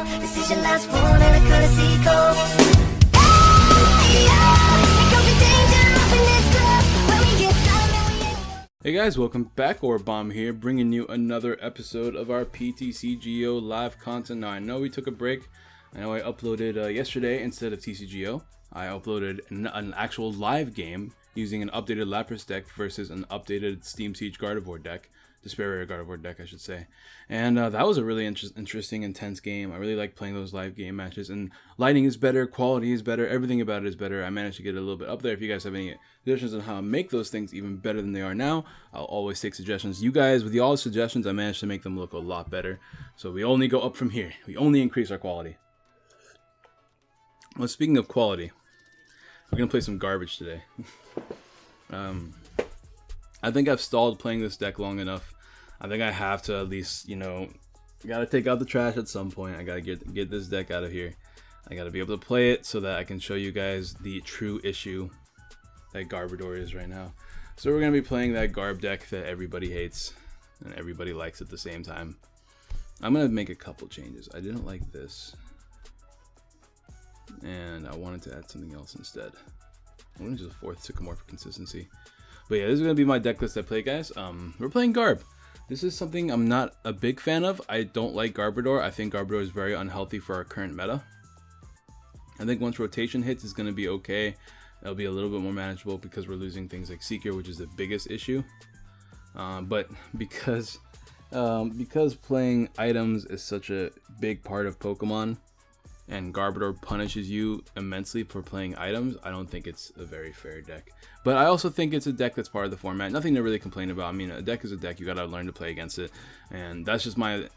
call. This is your last one and a courtesy call. Hey, it could be danger up in this club. When we get started, we ain't... Hey guys, welcome back. AuraBomb here, bringing you another episode of our PTCGO live content. Now, I know we took a break. I know I uploaded yesterday instead of TCGO. I uploaded an actual live game using an updated Lapras deck versus an updated Steam Siege Gardevoir deck. Despair Gardevoir deck, I should say. And that was a really interesting, intense game. I really like playing those live game matches. And lighting is better, quality is better, everything about it is better. I managed to get a little bit up there. If you guys have any suggestions on how to make those things even better than they are now, I'll always take suggestions. You guys, with all the suggestions, I managed to make them look a lot better. So we only go up from here. We only increase our quality. Well, speaking of quality, we're going to play some garbage today. I think I've stalled playing this deck long enough. I think I have to at least, gotta take out the trash at some point. I gotta get this deck out of here. I gotta be able to play it so that I can show you guys the true issue that GARBODOR is right now. So we're gonna be playing that Garb deck that everybody hates and everybody likes at the same time. I'm gonna make a couple changes. I didn't like this, and I wanted to add something else instead. I'm gonna use a fourth Sycamore for consistency. But yeah, this is gonna be my deck list I play, guys. We're playing Garb. This is something I'm not a big fan of. I don't like GARBODOR. I think GARBODOR is very unhealthy for our current meta. I think once rotation hits, it's gonna be okay. It'll be a little bit more manageable because we're losing things like Seeker, which is the biggest issue. But because playing items is such a big part of Pokemon, and GARBODOR punishes you immensely for playing items, I don't think it's a very fair deck. But I also think it's a deck that's part of the format. Nothing to really complain about. I mean, a deck is a deck. You gotta learn to play against it, and that's just my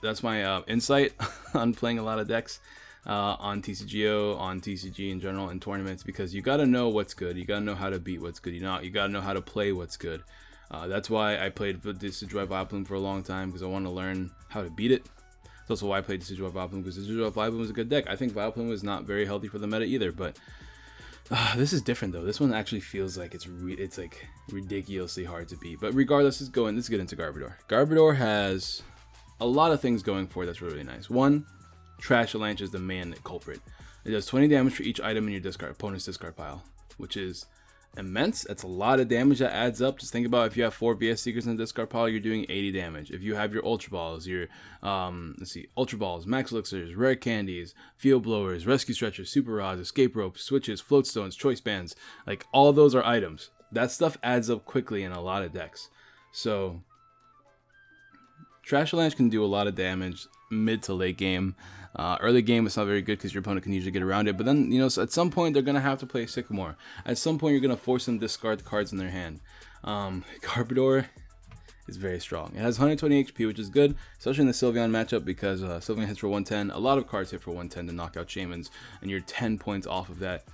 insight on playing a lot of decks on TCGO, on TCG in general, in tournaments, because you gotta know what's good. You gotta know how to beat what's good. You gotta know how to play what's good. That's why I played Decidueye Vileplume for a long time, because I want to learn how to beat it. It's also why I played Decidueye Vileplume, because Decidueye Vileplume was a good deck. I think Vileplume was not very healthy for the meta either, but this is different though. This one actually feels like it's like ridiculously hard to beat. But regardless, let's get into GARBODOR. GARBODOR has a lot of things going for it that's really nice. One, Trash Avalanche is the main culprit. It does 20 damage for each item in your opponent's discard pile, which is immense. That's a lot of damage that adds up. Just think about if you have 4 VS Seekers in the discard pile, you're doing 80 damage. If you have your Ultra Balls, your Ultra Balls, Max Elixirs, Rare Candies, Field Blowers, Rescue Stretchers, Super Rods, Escape Ropes, Switches, Float Stones, Choice Bands, like all those are items. That stuff adds up quickly in a lot of decks. So Trash Avalanche can do a lot of damage mid to late game. Early game, it's not very good because your opponent can usually get around it. But then, so at some point, they're going to have to play Sycamore. At some point, you're going to force them to discard the cards in their hand. GARBODOR is very strong. It has 120 HP, which is good, especially in the Sylveon matchup, because Sylveon hits for 110. A lot of cards hit for 110 to knock out Shaymins, and you're 10 points off of that.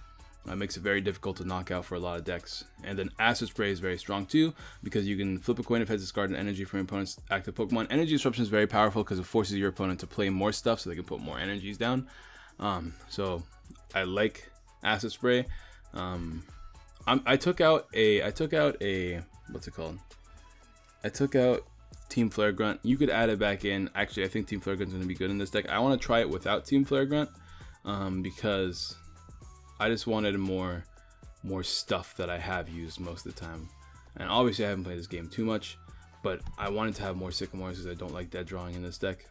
Makes it very difficult to knock out for a lot of decks. And then Acid Spray is very strong too, because you can flip a coin if it has discarded energy from your opponent's active Pokemon. Energy Disruption is very powerful because it forces your opponent to play more stuff so they can put more energies down. So I like Acid Spray. I took out what's it called? I took out Team Flare Grunt. You could add it back in. Actually, I think Team Flare Grunt is going to be good in this deck. I want to try it without Team Flare Grunt, because I just wanted more stuff that I have used most of the time. And obviously I haven't played this game too much, but I wanted to have more Sycamores because I don't like dead drawing in this deck.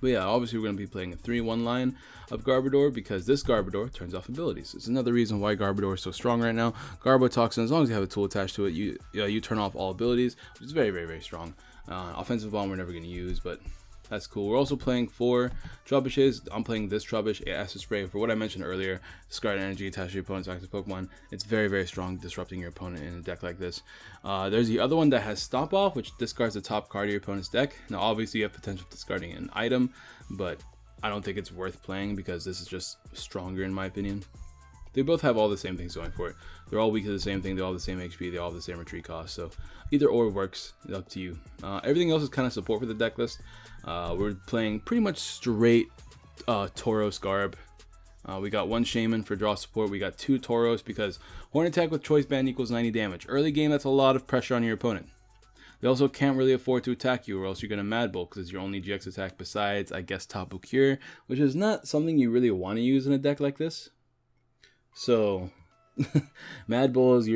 But yeah, obviously we're going to be playing a 3-1 line of GARBODOR, because this GARBODOR turns off abilities. It's another reason why GARBODOR is so strong right now. Garbotoxin, as long as you have a tool attached to it, you turn off all abilities, which is very, very, very strong. Offensive Bomb we're never going to use, but that's cool. We're also playing 4 Trubbishes. I'm playing this Trubbish, Acid Spray, for what I mentioned earlier. Discard energy attached to your opponent's active Pokemon. It's very, very strong, disrupting your opponent in a deck like this. There's the other one that has Stomp Off, which discards the top card of your opponent's deck. Now, obviously, you have potential for discarding an item, but I don't think it's worth playing because this is just stronger in my opinion. They both have all the same things going for it. They're all weak to the same thing. They all have the same HP. They all have the same retreat cost. So either or works. It's up to you. Everything else is kind of support for the deck list. We're playing pretty much straight Tauros Garb. We got 1 Shaman for draw support. We got 2 Tauros because Horn Attack with Choice Band equals 90 damage. Early game, that's a lot of pressure on your opponent. They also can't really afford to attack you, or else you're going to Mad Bull, because it's your only GX attack besides, I guess, Tapu Cure, which is not something you really want to use in a deck like this. So, Mad Bull is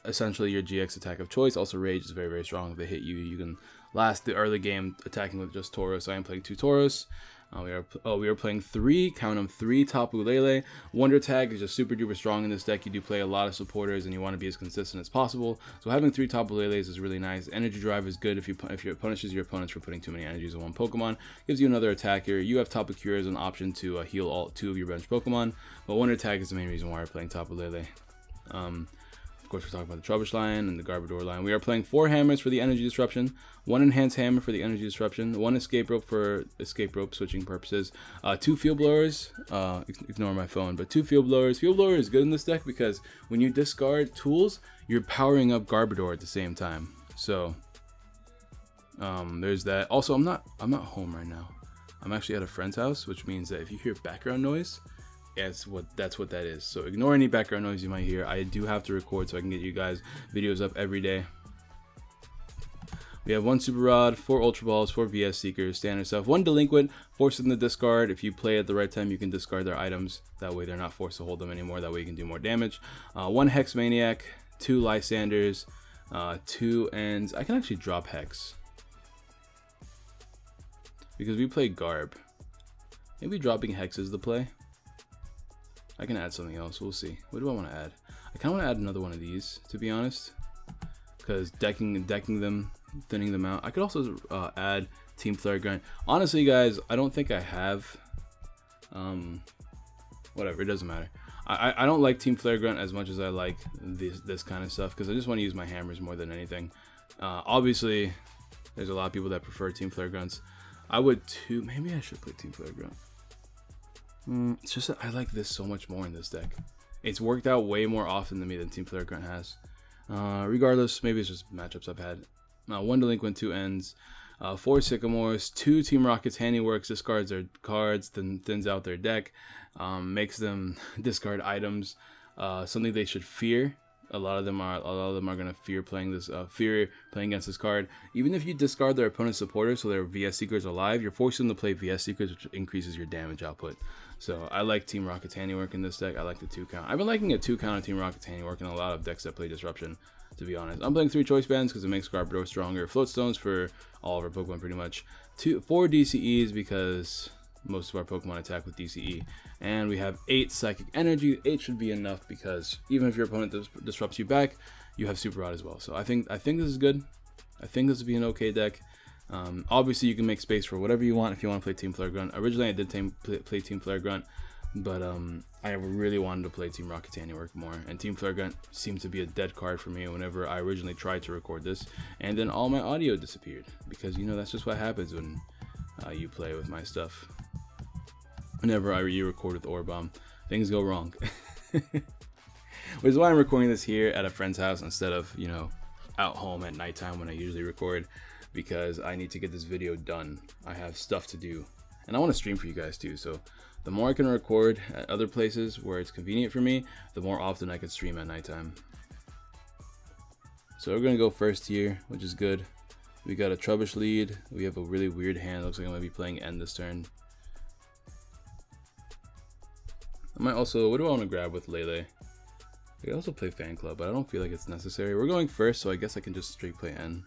essentially your GX attack of choice. Also, Rage is very, very strong. If they hit you, you can last the early game attacking with just Tauros. I am playing 2 Tauros. We are playing 3, count them, 3 Tapu Lele. Wonder Tag is just super duper strong in this deck. You do play a lot of supporters and you want to be as consistent as possible. So having 3 Tapu Leles is really nice. Energy Drive is good if it punishes your opponents for putting too many energies in one Pokemon. Gives you another attack here. You have Tapu Cure as an option to heal all 2 of your bench Pokemon. But Wonder Tag is the main reason why we're playing Tapu Lele. Of course, we're talking about the Trubbish line and the Garbodor line. We are playing 4 hammers for the energy disruption, 1 enhanced hammer for the energy disruption, 1 escape rope for escape rope switching purposes, 2 field blowers, ignore my phone, but 2 field blowers. Field blower is good in this deck because when you discard tools, you're powering up Garbodor at the same time. So there's that. Also, I'm not home right now. I'm actually at a friend's house, which means that if you hear background noise, that's what that is. So ignore any background noise you might hear. I do have to record so I can get you guys videos up every day. We have 1 Super Rod, 4 Ultra Balls, 4 VS Seekers, standard stuff. 1 Delinquent, forced in the discard. If you play at the right time, you can discard their items. That way they're not forced to hold them anymore. That way you can do more damage. 1 Hex Maniac, 2 Lysanders, 2 Ends. I can actually drop Hex because we play Garb. Maybe dropping Hex is the play. I can add something else. We'll see. What do I want to add? I kind of want to add another one of these, to be honest, because decking them, thinning them out. I could also add Team Flare Grunt. Honestly, guys, I don't think I have. Whatever, it doesn't matter. I don't like Team Flare Grunt as much as I like this kind of stuff because I just want to use my hammers more than anything. Obviously, there's a lot of people that prefer Team Flare Grunts. I would too. Maybe I should play Team Flare Grunt. It's just that I like this so much more in this deck. It's worked out way more often than me than Team Flare Grunt has. Regardless, maybe it's just matchups I've had. 1 Delinquent, 2 Ends, 4 Sycamores, 2 Team Rocket's Handiworks, discards their cards, then thins out their deck, makes them discard items, something they should fear. A lot of them are gonna fear playing against this card. Even if you discard their opponent's supporters, so their VS Seekers are alive, you're forcing them to play VS Seekers, which increases your damage output. So I like Team Rocket's Handiwork in this deck. I like the 2 count. I've been liking a 2 count of Team Rocket's Handiwork in a lot of decks that play Disruption, to be honest. I'm playing 3 Choice Bands because it makes Garbodor stronger. Float Stones for all of our Pokemon pretty much. 4 DCEs because most of our Pokemon attack with DCE. And we have 8 Psychic Energy. 8 should be enough because even if your opponent disrupts you back, you have Super Rod as well. So I think this is good. I think this would be an okay deck. Obviously, you can make space for whatever you want if you want to play Team Flare Grunt. Originally, I did play Team Flare Grunt, but I really wanted to play Team Rocket's Handiwork more. And Team Flare Grunt seemed to be a dead card for me whenever I originally tried to record this. And then all my audio disappeared because, you know, that's just what happens when you play with my stuff. Whenever I re-record with AuraBomb, things go wrong. Which is why I'm recording this here at a friend's house instead of, you know, out home at nighttime when I usually record, because I need to get this video done. I have stuff to do, and I want to stream for you guys too. So the more I can record at other places where it's convenient for me, the more often I can stream at nighttime. So we're gonna go first here, which is good. We got a Trubbish lead. We have a really weird hand. Looks like I might be playing End this turn. I might also, what do I want to grab with Lele? I could also play Fan Club, but I don't feel like it's necessary. We're going first, so I guess I can just straight play N.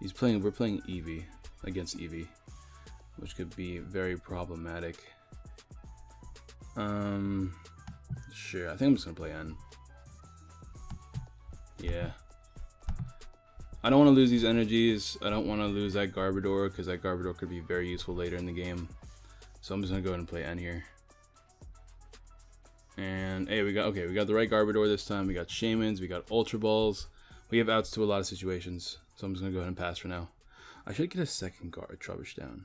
We're playing Eevee against Eevee, which could be very problematic. Sure, I think I'm just gonna play N. Yeah. I don't want to lose these energies. I don't want to lose that Garbodor, because that Garbodor could be very useful later in the game. So I'm just gonna go ahead and play N here. And hey, we got the right Garbodor this time. We got Shamans, we got Ultra Balls. We have outs to a lot of situations, so I'm just gonna go ahead and pass for now. I should get a second Trubbish down.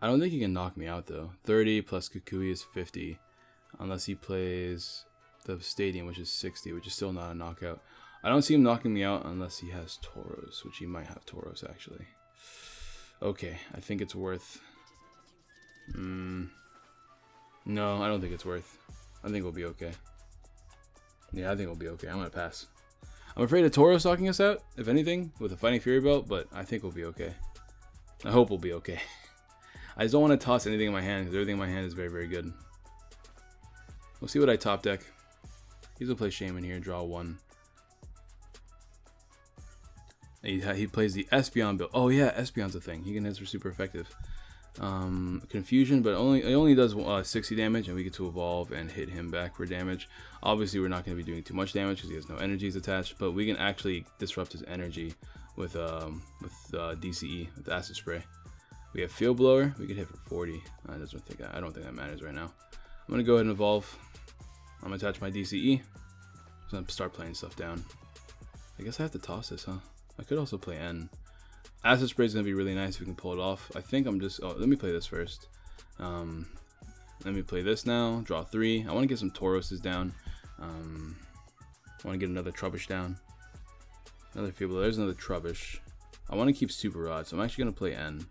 I don't think he can knock me out though. 30 plus Kukui is 50, unless he plays the Stadium, which is 60, which is still not a knockout. I don't see him knocking me out unless he has Tauros, which he might have Tauros actually. Okay, I think it's worth. No, I don't think it's worth. I think we'll be okay. Yeah, I think we'll be okay. I'm gonna pass. I'm afraid of Tauros knocking us out, if anything, with a Fighting Fury belt, but I think we'll be okay. I hope we'll be okay. I just don't want to toss anything in my hand, because everything in my hand is very, very good. We'll see what I top deck. He's going to play Shaman here, draw 1. He plays the Espeon build. Oh yeah, Espeon's a thing. He can hit for super effective. Confusion, but it only does 60 damage, and we get to evolve and hit him back for damage. Obviously, we're not going to be doing too much damage because he has no energies attached, but we can actually disrupt his energy with DCE, with Acid Spray. We have Field Blower. We could hit for 40. I don't think that matters right now. I'm going to go ahead and evolve. I'm going to attach my DCE. I'm going to start playing stuff down. I guess I have to toss this, huh? I could also play N. Acid Spray is going to be really nice if we can pull it off. I think I'm just... Oh, let me play this first. Let me play this now. Draw 3. I want to get some Tauroses down. I want to get another Trubbish down. Another Feeble. There's another Trubbish. I want to keep Super Rod, so I'm actually going to play N.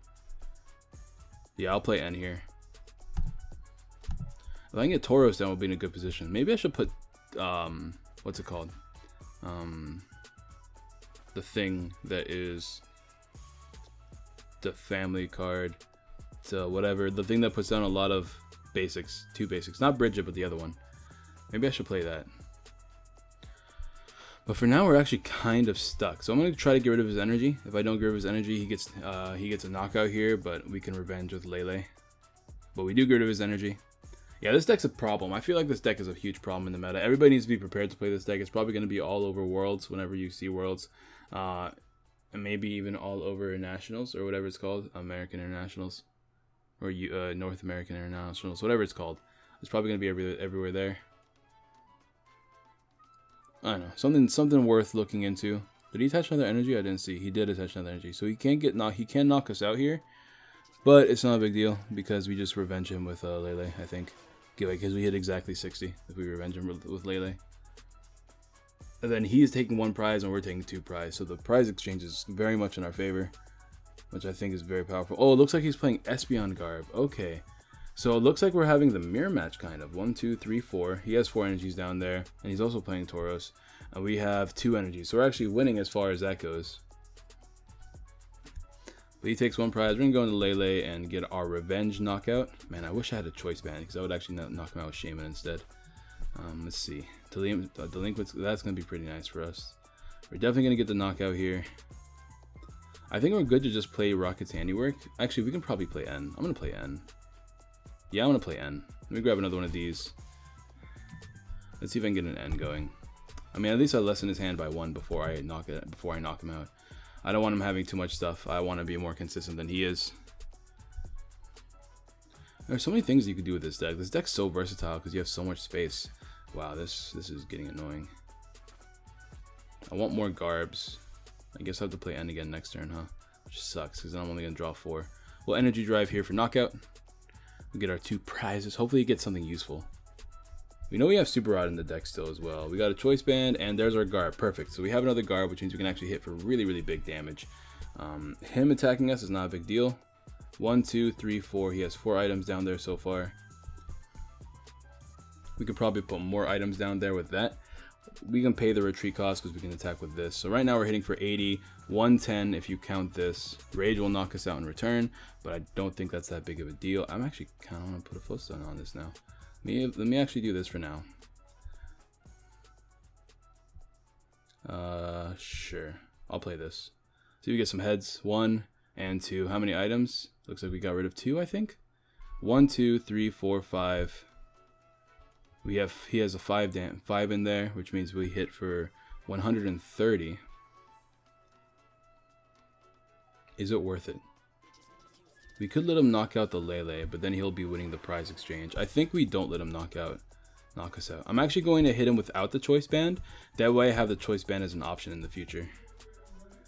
Yeah, I'll play N here. If I can get Tauros down, we'll be in a good position. Maybe I should put... what's it called? The thing that is... the family card, to whatever, the thing that puts down a lot of basics, 2 basics, not Bridget, but the other one. Maybe I should play that. But for now, we're actually kind of stuck. So I'm gonna try to get rid of his energy. If I don't get rid of his energy, he gets a knockout here, but we can revenge with Lele. But we do get rid of his energy. Yeah, this deck's a problem. I feel like this deck is a huge problem in the meta. Everybody needs to be prepared to play this deck. It's probably going to be all over Worlds whenever you see Worlds. And maybe even all over Nationals, or whatever it's called. American Internationals. Or North American Internationals. Whatever it's called. It's probably going to be everywhere there. I don't know. Something worth looking into. Did he attach another energy? I didn't see. He did attach another energy. So he can knock us out here. But it's not a big deal, because we just revenge him with Lele, I think. Because we hit exactly 60 if we revenge him with Lele. And then he is taking 1 prize and we're taking 2 prize. So the prize exchange is very much in our favor, which I think is very powerful. Oh, it looks like he's playing Espeon Garb. Okay. So it looks like we're having the mirror match, kind of. 1, 2, 3, 4. He has 4 energies down there. And he's also playing Tauros. And we have 2 energies. So we're actually winning as far as that goes. But he takes 1 prize. We're going to go into Lele and get our revenge knockout. Man, I wish I had a choice band, because I would actually knock him out with Shaman instead. Let's see. Delinquents, that's going to be pretty nice for us. We're definitely going to get the knockout here. I think we're good to just play Rocket's Handiwork. Actually, we can probably play N. I'm going to play N. Yeah, I'm going to play N. Let me grab another one of these. Let's see if I can get an N going. I mean, at least I lessen his hand by 1 before I knock him out. I don't want him having too much stuff. I want to be more consistent than he is. There's so many things you could do with this deck. This deck's so versatile because you have so much space. Wow, this is getting annoying. I want more Garbs. I guess I have to play N again next turn, huh? Which sucks, because then I'm only going to draw 4. We'll Energy Drive here for knockout. We get our 2 prizes. Hopefully he gets something useful. We know we have Super Rod in the deck still as well. We got a Choice Band, and there's our Garb. Perfect. So we have another Garb, which means we can actually hit for really, really big damage. Him attacking us is not a big deal. 1, 2, 3, 4. He has 4 items down there so far. We could probably put more items down there with that. We can pay the retreat cost because we can attack with this. So right now we're hitting for 80, 110 if you count this. Rage will knock us out in return, but I don't think that's that big of a deal. I'm actually kind of want to put a Floatstone on this now. Let me actually do this for now. Sure. I'll play this. So we get some heads. 1 and 2. How many items? Looks like we got rid of 2, I think. 1, 2, 3, 4, 5. He has a 5 in there, which means we hit for 130. Is it worth it? We could let him knock out the Lele, but then he'll be winning the prize exchange. I think we don't let him knock us out. I'm actually going to hit him without the Choice Band. That way I have the Choice Band as an option in the future.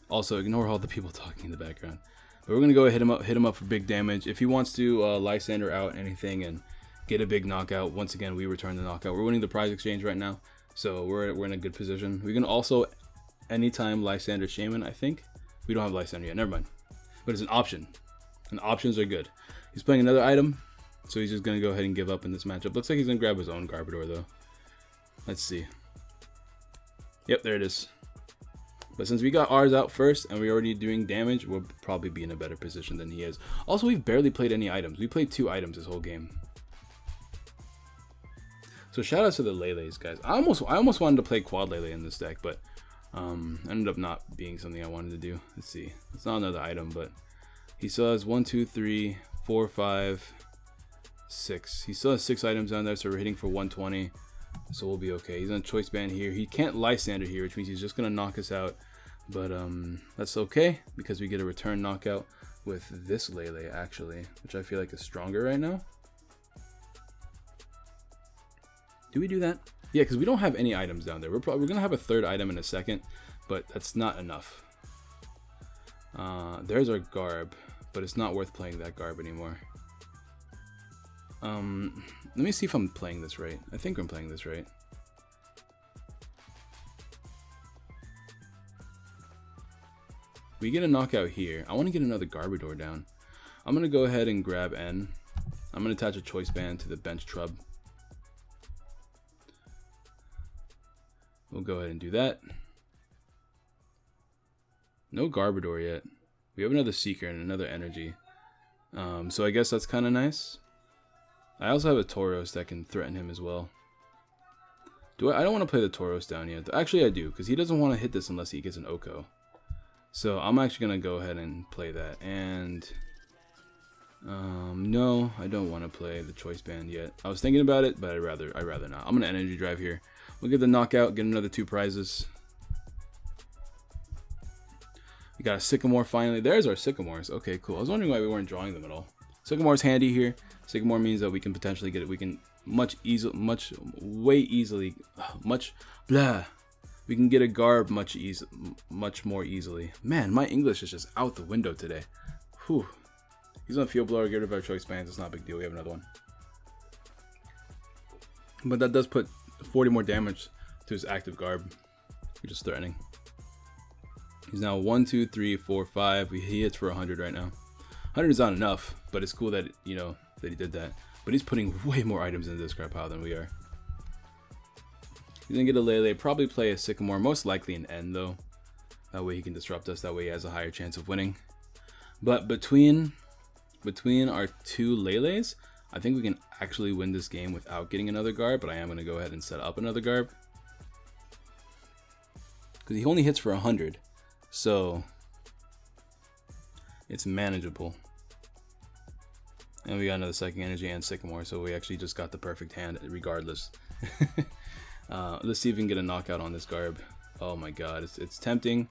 Also, ignore all the people talking in the background. But we're going to go hit him up for big damage. If he wants to Lysander out anything and get a big knockout, once again, we return the knockout. We're winning the prize exchange right now, so we're in a good position. We can also anytime Lysander Shaman, I think. We don't have Lysander yet, never mind. But it's an option. And options are good. He's playing another item, so he's just going to go ahead and give up in this matchup. Looks like he's going to grab his own Garbodor, though. Let's see. Yep, there it is. But since we got ours out first and we're already doing damage, we'll probably be in a better position than he is. Also, we've barely played any items. We played 2 items this whole game. So shout out to the Lele's, guys. I almost wanted to play Quad Lele in this deck, but ended up not being something I wanted to do. Let's see. It's not another item, but he still has 1, 2, 3, 4, 5, 6. He still has 6 items down there, so we're hitting for 120. So we'll be okay. He's on choice band here. He can't Lysander here, which means he's just gonna knock us out. But that's okay because we get a return knockout with this Lele actually, which I feel like is stronger right now. Do we do that? Yeah, because we don't have any items down there. We're gonna have a 3rd item in a second, but that's not enough. There's our Garb, but it's not worth playing that Garb anymore. Let me see if I'm playing this right. I think I'm playing this right. We get a knockout here. I want to get another Garbodor down. I'm going to go ahead and grab N. I'm going to attach a choice band to the bench Trub. We'll go ahead and do that. No Garbodor yet. We have another Seeker and another Energy. So I guess that's kind of nice. I also have a Tauros that can threaten him as well. I don't want to play the Tauros down yet. Actually, I do, because he doesn't want to hit this unless he gets an Oko. So I'm actually going to go ahead and play that. And no, I don't want to play the choice band yet. I was thinking about it, but I'd rather not. I'm going to Energy Drive here. We'll get the knockout, get another 2 prizes. We got a Sycamore finally. There's our Sycamores. Okay, cool. I was wondering why we weren't drawing them at all. Sycamore's handy here. Sycamore means that we can potentially get it. We can we can get a Garb much more easily. Man, my English is just out the window today. Whew. He's on Field Blower, get rid of our choice bands. It's not a big deal. We have another one. But that does put 40 more damage to his active Garb, which is threatening. He's now 1, 2, 3, 4, 5. He hits for 100 right now. 100 is not enough, but it's cool that, you know, that he did that. But he's putting way more items into this discard pile than we are. He's gonna get a Lele, probably play a Sycamore, most likely an N though. That way he can disrupt us, that way he has a higher chance of winning. But between our 2 Leles, I think we can actually win this game without getting another Garb, but I am gonna go ahead and set up another Garb. Because he only hits for 100, so it's manageable. And we got another Psychic Energy and Sycamore, so we actually just got the perfect hand regardless. Let's see if we can get a knockout on this Garb. Oh my god, it's tempting,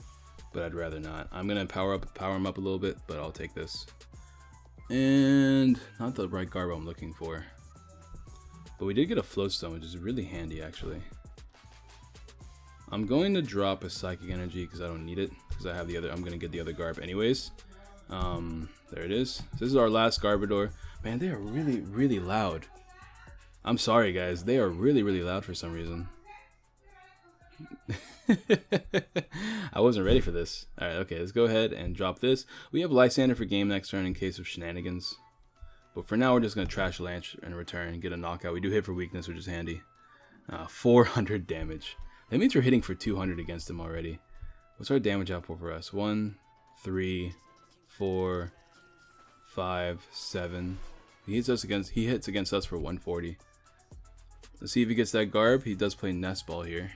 but I'd rather not. I'm gonna power him up a little bit, but I'll take this. And not the right Garb I'm looking for. But we did get a Floatstone, which is really handy actually. I'm going to drop a Psychic Energy because I don't need it, because I have the other. I'm gonna get the other Garb anyways. There it is. So this is our last Garbodor. Man, they are really, really loud. I'm sorry, guys. They are really, really loud for some reason. I wasn't ready for this. Alright, okay, let's go ahead and drop this. We have Lysander for game next turn in case of shenanigans. But for now, we're just going to trash Lance and return and get a knockout. We do hit for weakness, which is handy. 400 damage. That means we're hitting for 200 against him already. What's our damage output for us? 1, 3, 4, 5, 7. He hits against us for 140. Let's see if he gets that Garb. He does play Nest Ball here.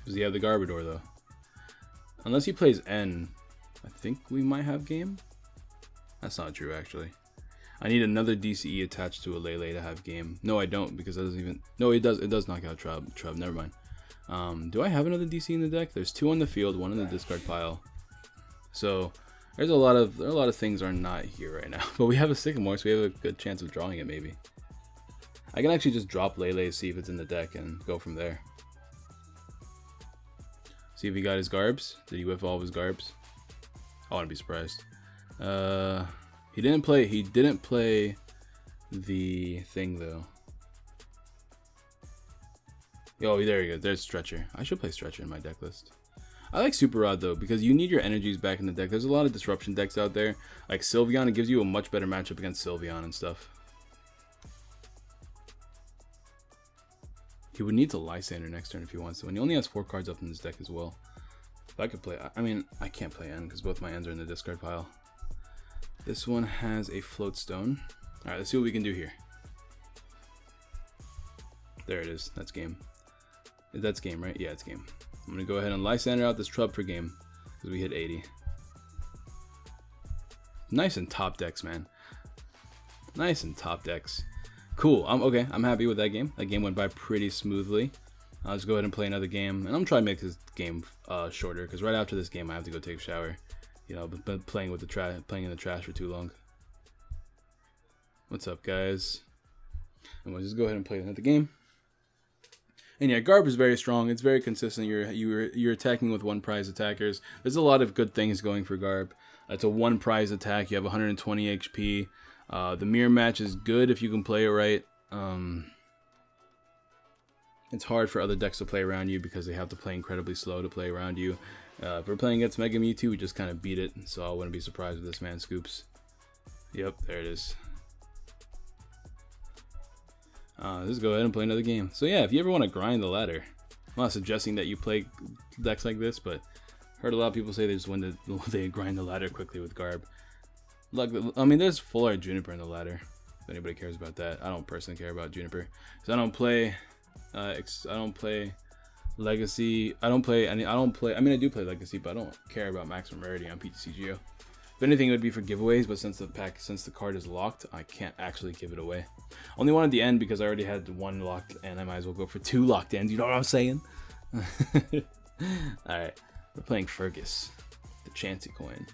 Does he have the Garbodor though? Unless he plays N, I think we might have game. That's not true actually. I need another DCE attached to a Lele to have game. No, I don't, because it doesn't even. No, it does. It does knock out Trub. Never mind. Do I have another DC in the deck? There's 2 on the field, 1 in the discard pile. So there's a lot of things are not here right now. But we have a Sycamore, so we have a good chance of drawing it maybe. I can actually just drop Lele, see if it's in the deck, and go from there. See if he got his Garbs. Did he whiff all of his Garbs? I wouldn't be surprised. He didn't play the thing though. Oh, there you go. There's Stretcher. I should play Stretcher in my deck list. I like Super Rod though, because you need your energies back in the deck. There's a lot of disruption decks out there. Like Sylveon, it gives you a much better matchup against Sylveon and stuff. He would need to Lysander next turn if he wants to, and he only has 4 cards up in his deck as well. If I could play, I mean, I can't play N because both my Ns are in the discard pile. This one has a Float Stone. Alright, let's see what we can do here. There it is. That's game. That's game, right? Yeah, it's game. I'm going to go ahead and Lysander out this Trub for game because we hit 80. Nice and top decks, man. Nice and top decks. Cool. Okay. I'm happy with that game. That game went by pretty smoothly. I'll just go ahead and play another game, and I'm trying to make this game shorter because right after this game I have to go take a shower. You know, been playing with the playing in the trash for too long. What's up, guys? And we'll just go ahead and play another game. And yeah, Garb is very strong. It's very consistent. You're attacking with 1 prize attackers. There's a lot of good things going for Garb. It's a 1 prize attack. You have 120 HP. The mirror match is good if you can play it right. It's hard for other decks to play around you because they have to play incredibly slow to play around you. If we're playing against Mega Mewtwo, we just kind of beat it. So I wouldn't be surprised if this man scoops. Yep, there it is. Let's go ahead and play another game. So yeah, if you ever want to grind the ladder, I'm not suggesting that you play decks like this, but heard a lot of people say they just they grind the ladder quickly with Garb. Like, I mean, there's full art Juniper in the ladder. If anybody cares about that, I don't personally care about Juniper, because I don't play Legacy. I mean, I do play Legacy, but I don't care about maximum rarity on PTCGO. If anything, it would be for giveaways, but since the card is locked, I can't actually give it away. Only one at the end because I already had 1 locked, and I might as well go for 2 locked ends. You know what I'm saying? All right, we're playing Fergus, the Chansey coin.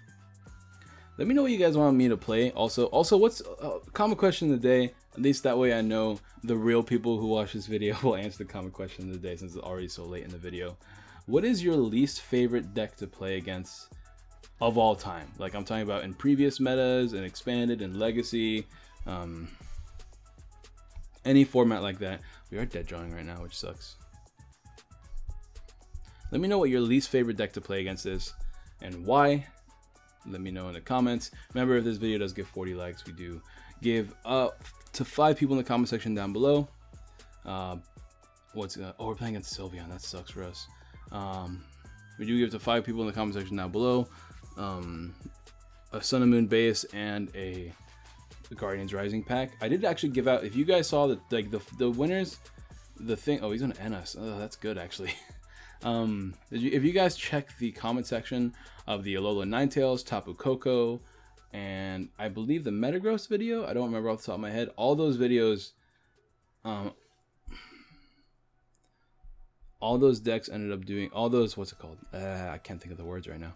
Let me know what you guys want me to play. Also, what's common question of the day? At least that way I know the real people who watch this video will answer the common question of the day since it's already so late in the video. What is your least favorite deck to play against of all time? Like, I'm talking about in previous metas and expanded and legacy, any format like that. We are dead drawing right now, which sucks. Let me know what your least favorite deck to play against is and why. Let me know in the comments. Remember, if this video does get 40 likes, we do give to 5 people in the comment section down below. Oh, we're playing against Sylveon. That sucks for us. We do give to 5 people in the comment section down below a Sun and Moon base and a Guardians Rising pack. I did actually give out, if you guys saw the winners, the thing. Oh, he's gonna end us. Oh, that's good actually. If you guys check the comment section of the Alola Ninetales, Tapu Koko, and I believe the Metagross video, I don't remember off the top of my head, all those videos, all those decks ended up doing, all those, what's it called? I can't think of the words right now.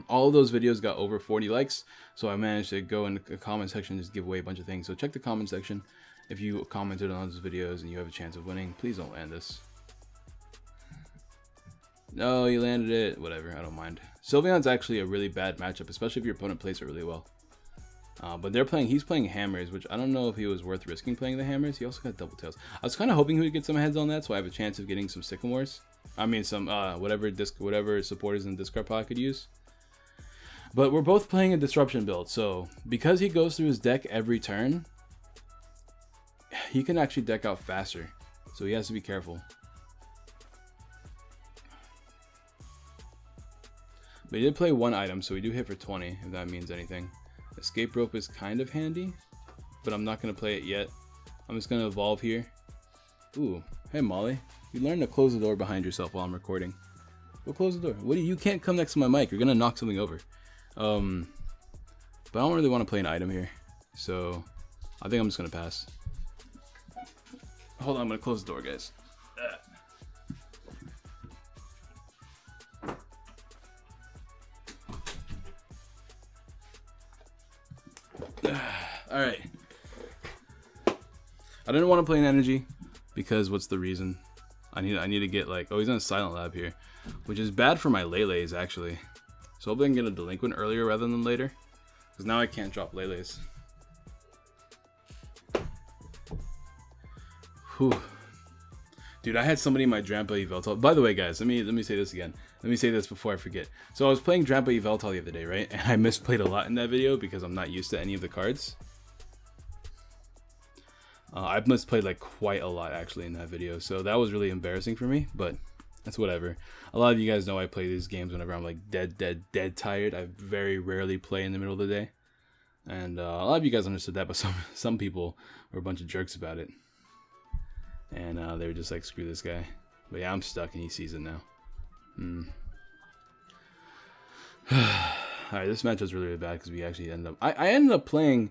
All of those videos got over 40 likes, so I managed to go in the comment section and just give away a bunch of things. So check the comment section. If you commented on those videos and you have a chance of winning, please don't land this. No, you landed it. Whatever, I don't mind. Sylveon's actually a really bad matchup, especially if your opponent plays it really well. But he's playing Hammers, which I don't know if he was worth risking playing the Hammers. He also got Double Tails. I was kind of hoping he would get some heads on that, so I have a chance of getting some Sycamores. I mean, some whatever supporters in Discard Pod could use. But we're both playing a Disruption build, so because he goes through his deck every turn, he can actually deck out faster, so he has to be careful. But he did play 1 item, so we do hit for 20, if that means anything. Escape Rope is kind of handy, but I'm not going to play it yet. I'm just going to evolve here. Ooh, hey Molly, you learn to close the door behind yourself while I'm recording. Go close the door. You can't come next to my mic, you're going to knock something over. But I don't really want to play an item here, so I think I'm just going to pass. Hold on, I'm going to close the door, guys. Alright. I didn't want to play an energy because what's the reason? I need to get like, oh, he's on a Silent Lab here, which is bad for my Lele's actually. So hopefully I can get a Delinquent earlier rather than later, because now I can't drop Lele's. Whew. Dude, I had somebody in my Drampa Yveltal. By the way, guys, let me say this again. Let me say this before I forget. So I was playing Drampa Yveltal the other day, right? And I misplayed a lot in that video because I'm not used to any of the cards. I misplayed like quite a lot actually in that video, so that was really embarrassing for me, but that's whatever. A lot of you guys know I play these games whenever I'm like dead tired. I very rarely play in the middle of the day, and a lot of you guys understood that, but some people were a bunch of jerks about it, and they were just like, screw this guy. But yeah, I'm stuck and he sees it now. Alright, this match was really bad because we actually ended up... I ended up playing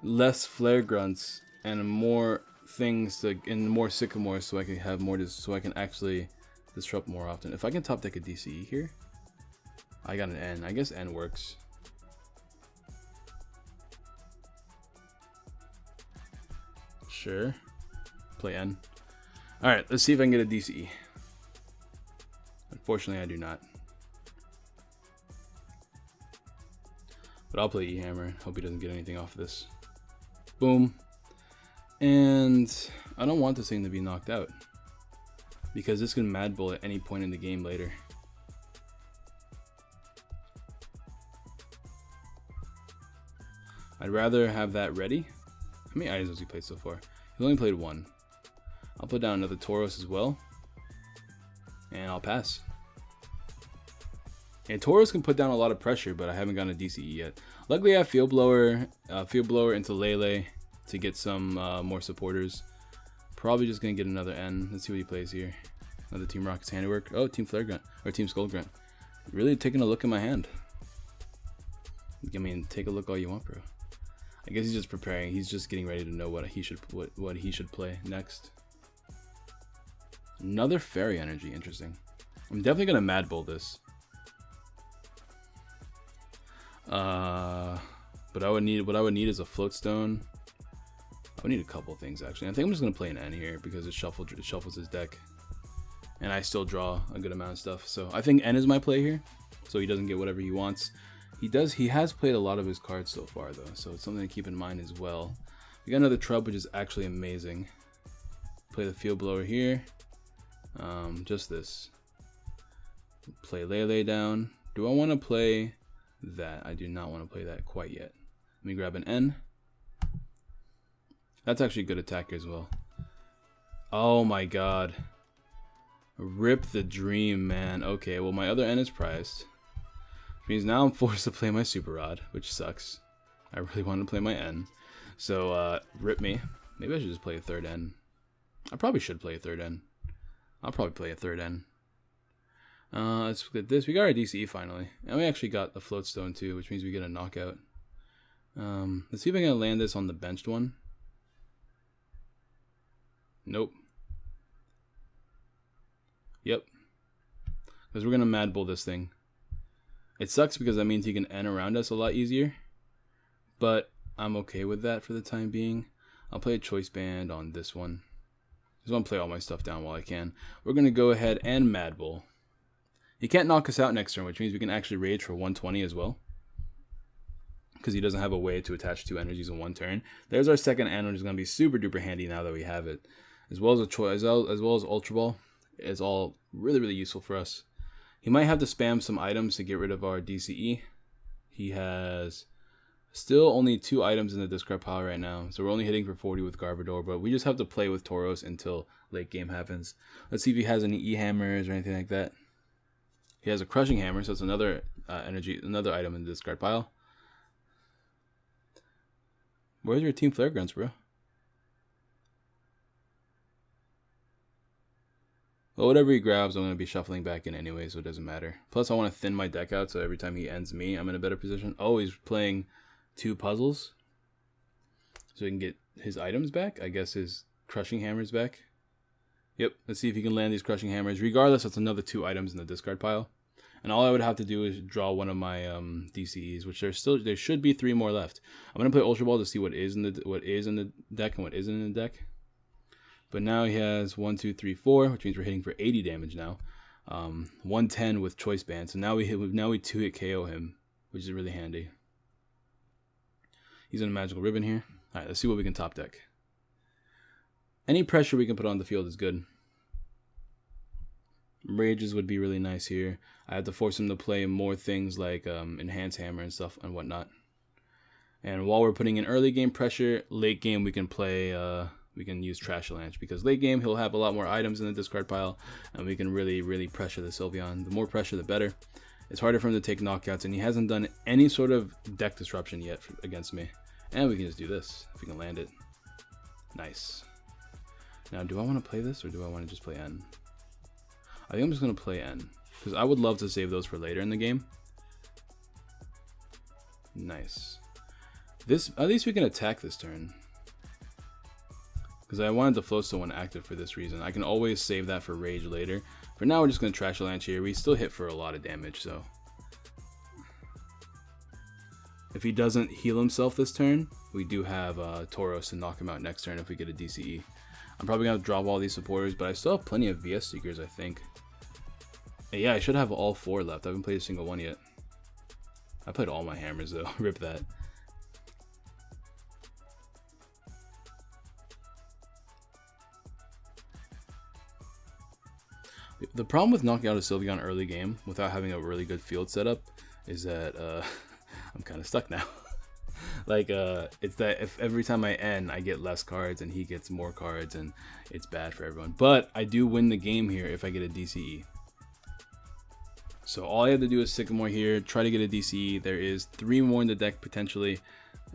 less Flare Grunts and more things and more Sycamores so I can have more so I can actually disrupt more often. If I can top deck a DCE here, I got an N. I guess N works. Sure. Play N. Alright, let's see if I can get a DCE. Unfortunately, I do not. But I'll play E-Hammer. Hope he doesn't get anything off of this. Boom. And I don't want this thing to be knocked out, because this can Mad Bull at any point in the game later. I'd rather have that ready. How many items has he played so far? He only played one. I'll put down another Tauros as well. And I'll pass. And Tauros can put down a lot of pressure, but I haven't gotten a DCE yet. Luckily I have Field Blower into Lele to get some more supporters. Probably just gonna get another N. Let's see what he plays here. Another Team Rocket's Handiwork. Oh, Team Flare Grunt or Team Skull Grunt. Really taking a look at my hand. I mean, take a look all you want, bro. I guess he's just preparing. He's just getting ready to know what he should play next. Another Fairy Energy. Interesting. I'm definitely gonna Mad Bull this. But what I would need is a Float Stone. I would need a couple things actually. I think I'm just gonna play an N here because it shuffles his deck, and I still draw a good amount of stuff. So I think N is my play here, so he doesn't get whatever he wants. He has played a lot of his cards so far though, so it's something to keep in mind as well. We got another Trub, which is actually amazing. Play the Field Blower here. Just this. Play Lele down. Do I want to play that? I do not want to play that quite yet. Let me grab an N. That's actually a good attacker as well. Oh my god. Rip the dream, man. Okay, well my other N is priced. Which means now I'm forced to play my Super Rod, which sucks. I really want to play my N. So, rip me. Maybe I should just play a third N. I probably should play a third N. I'll probably play a third N. Let's look at this. We got our DCE finally. And we actually got the Float Stone too, which means we get a knockout. Let's see if I can land this on the benched one. Nope. Yep. Because we're going to Mad Bull this thing. It sucks because that means he can N around us a lot easier. But I'm okay with that for the time being. I'll play a Choice Band on this one. I just want to play all my stuff down while I can. We're going to go ahead and Mad Bull. He can't knock us out next turn, which means we can actually Rage for 120 as well, because he doesn't have a way to attach two energies in one turn. There's our second N, which is going to be super duper handy now that we have it. As well as Ultra Ball. It's all really useful for us. He might have to spam some items to get rid of our DCE. He has still only 2 items in the discard pile right now, so we're only hitting for 40 with Garbodor, but we just have to play with Tauros until late game happens. Let's see if he has any E-Hammers or anything like that. He has a Crushing Hammer, so it's another another item in the discard pile. Where's your Team Flare Grunts, bro? Well, whatever he grabs, I'm going to be shuffling back in anyway, so it doesn't matter. Plus, I want to thin my deck out, so every time he ends me, I'm in a better position. Oh, he's playing 2 puzzles, so he can get his items back. I guess his Crushing Hammers back. Yep, let's see if he can land these Crushing Hammers. Regardless, that's another 2 items in the discard pile. And all I would have to do is draw one of my DCEs, which there should be 3 more left. I'm going to play Ultra Ball to see what is in the deck and what isn't in the deck. But now he has 1, 2, 3, 4, which means we're hitting for 80 damage now. 110 with Choice Band. So now we 2-hit KO him, which is really handy. He's in a Magical Ribbon here. Alright, let's see what we can top deck. Any pressure we can put on the field is good. Rages would be really nice here. I have to force him to play more things like Enhance Hammer and stuff and whatnot. And while we're putting in early game pressure, late game we can play we can use Trashalanche, because late game he'll have a lot more items in the discard pile, and we can really pressure the Sylveon. The more pressure, the better. It's harder for him to take knockouts, and he hasn't done any sort of deck disruption yet against me. And we can just do this if we can land it. Nice. Now, do I want to play this, or do I want to just play N? I think I'm just going to play N, because I would love to save those for later in the game. Nice. This, at least we can attack this turn, because I wanted the Floatstone one active for this reason. I can always save that for Rage later. For now, we're just going to Trashalanche here. We still hit for a lot of damage, so if he doesn't heal himself this turn, we do have Tauros to knock him out next turn if we get a DCE. I'm probably going to drop all these supporters, but I still have plenty of VS Seekers, I think. Yeah, I should have all 4 left. I haven't played a single one yet. I played all my hammers, though. Rip that. The problem with knocking out a Sylveon early game without having a really good field setup is that I'm kind of stuck now. Like, it's that if every time I end, I get less cards and he gets more cards, and it's bad for everyone. But I do win the game here if I get a DCE. So all I have to do is Sycamore here, try to get a DCE. There is 3 more in the deck potentially,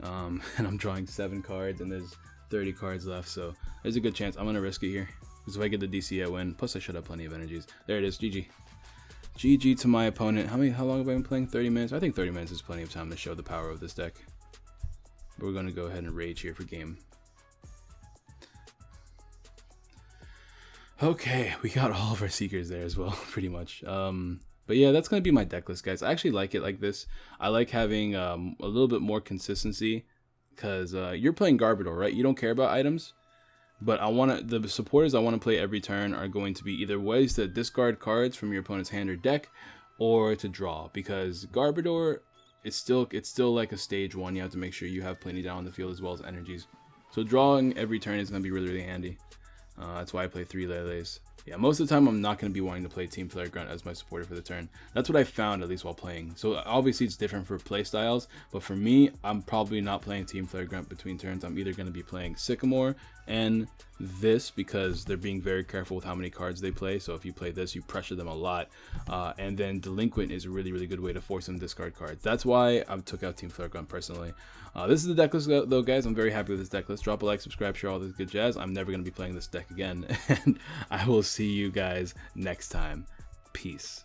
and I'm drawing 7 cards, and there's 30 cards left. So there's a good chance I'm gonna risk it here, because if I get the DCE, I win. Plus I should have plenty of energies. There it is. GG. GG to my opponent. How long have I been playing? 30 minutes? I think 30 minutes is plenty of time to show the power of this deck. But we're gonna go ahead and rage here for game. Okay, we got all of our Seekers there as well, pretty much. But yeah, that's going to be my deck list, guys. I actually like it like this. I like having a little bit more consistency, because you're playing Garbodor, right? You don't care about items. But the supporters I want to play every turn are going to be either ways to discard cards from your opponent's hand or deck, or to draw, because Garbodor, it's still like a stage 1. You have to make sure you have plenty down on the field as well as energies. So drawing every turn is going to be really handy. That's why I play 3 Lele's. Yeah, most of the time I'm not going to be wanting to play Team Flare Grunt as my supporter for the turn. That's what I found, at least while playing. So obviously it's different for play styles, but for me, I'm probably not playing Team Flare Grunt between turns. I'm either going to be playing Sycamore and this, because they're being very careful with how many cards they play. So if you play this, you pressure them a lot. And then Delinquent is a really good way to force them to discard cards. That's why I took out Team Flare Grunt personally. This is the deck list though, guys. I'm very happy with this deck list. Drop a like, subscribe, share all this good jazz. I'm never going to be playing this deck again. And I will see you guys next time. Peace.